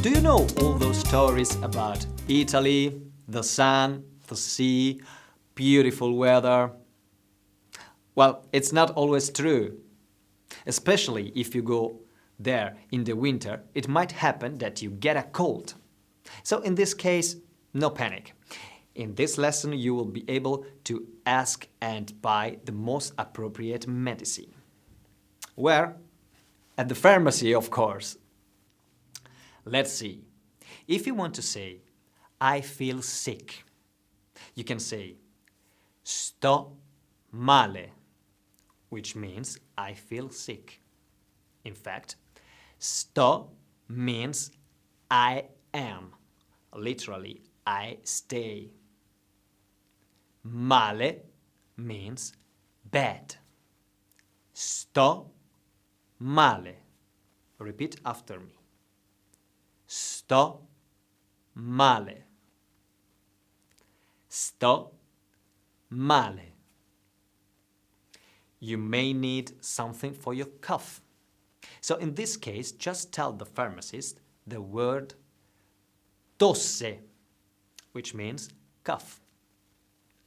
Do you know all those stories about Italy, the sun, the sea, beautiful weather? Well, it's not always true. Especially if you go there in the winter, it might happen that you get a cold. So in this case, no panic. In this lesson, you will be able to ask and buy the most appropriate medicine. Where? At the pharmacy, of course. Let's see. If you want to say, I feel sick, you can say, sto male, which means I feel sick. In fact, sto means I am, literally, I stay. Male means bad. Sto male. Repeat after me. Sto male. Sto male. You may need something for your cough. So in this case, just tell the pharmacist the word tosse, which means cough.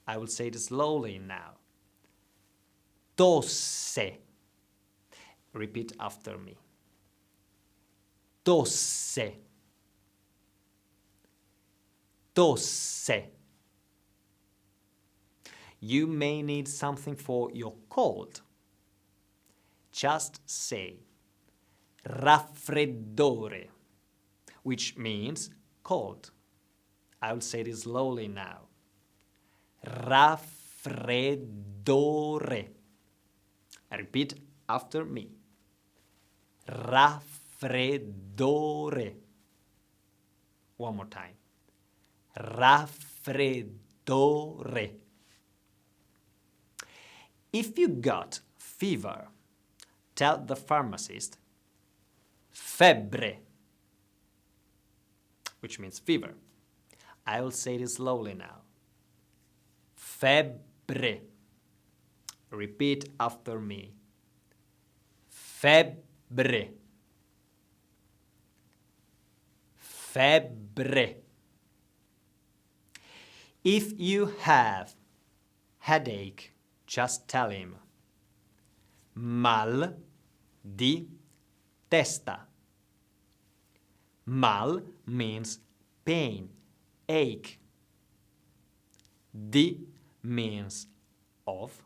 I will say it slowly now. Tosse. Repeat after me. Tosse. Tosse. You may need something for your cold. Just say raffreddore, which means cold. I will say this slowly now. Raffreddore. Repeat after me. Raffreddore. One more time. Raffreddore. If you got fever, tell the pharmacist febbre, which means fever. I will say this slowly now. Febbre. Repeat after me. Febbre. Febbre. If you have headache, just tell him mal di testa. Mal means pain, ache. Di means of.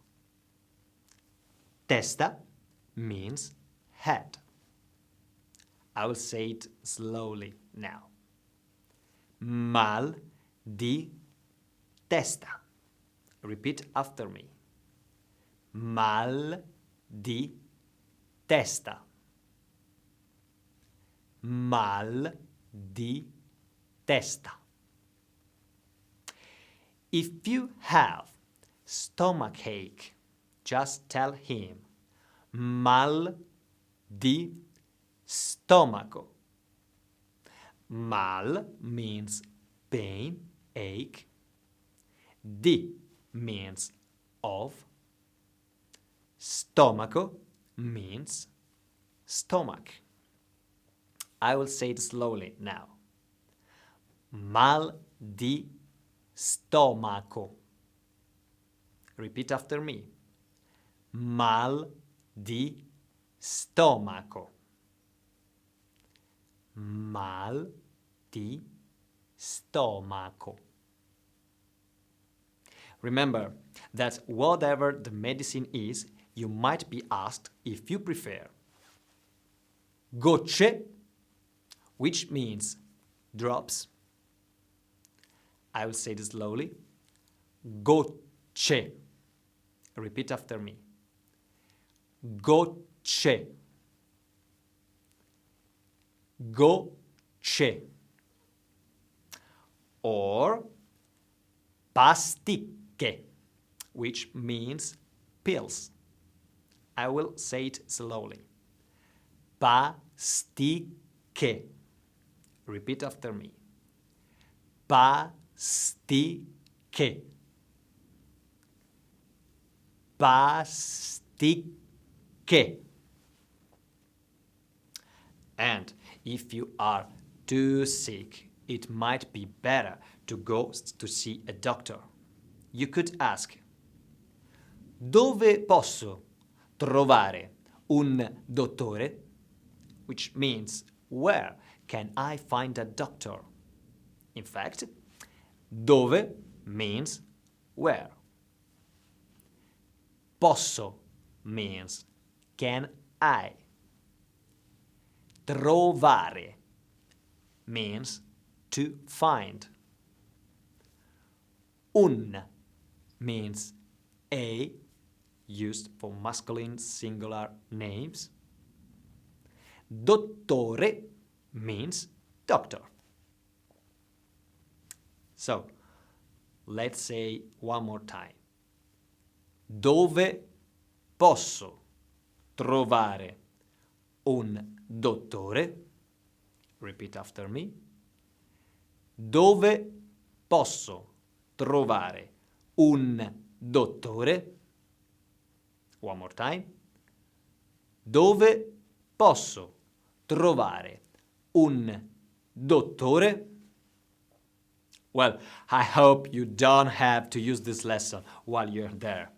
Testa means head. I will say it slowly now. Mal di testa. Repeat after me. Mal di testa. Mal di testa. If you have stomachache, just tell him mal di stomaco. Mal means pain, ache. Di means of. Stomaco means stomach. I will say it slowly now. Mal di stomaco. Repeat after me. Mal di stomaco. Mal di stomaco. Remember that whatever the medicine is, you might be asked if you prefer gocce, which means drops. I will say this slowly. Gocce. Repeat after me. Gocce. Gocce. Or pasticche, which means pills. I will say it slowly. Pasticche. Repeat after me. Pasticche. Pasticche. And if you are too sick, it might be better to go to see a doctor. You could ask, dove posso trovare un dottore? Which means, where can I find a doctor? In fact, dove means where. Posso means can I. Trovare means to find. Un means a, used for masculine singular names. Dottore means doctor. So, let's say one more time. Dove posso trovare un dottore? Repeat after me. Dove posso trovare un dottore? One more time. Dove posso trovare un dottore? Well, I hope you don't have to use this lesson while you're there.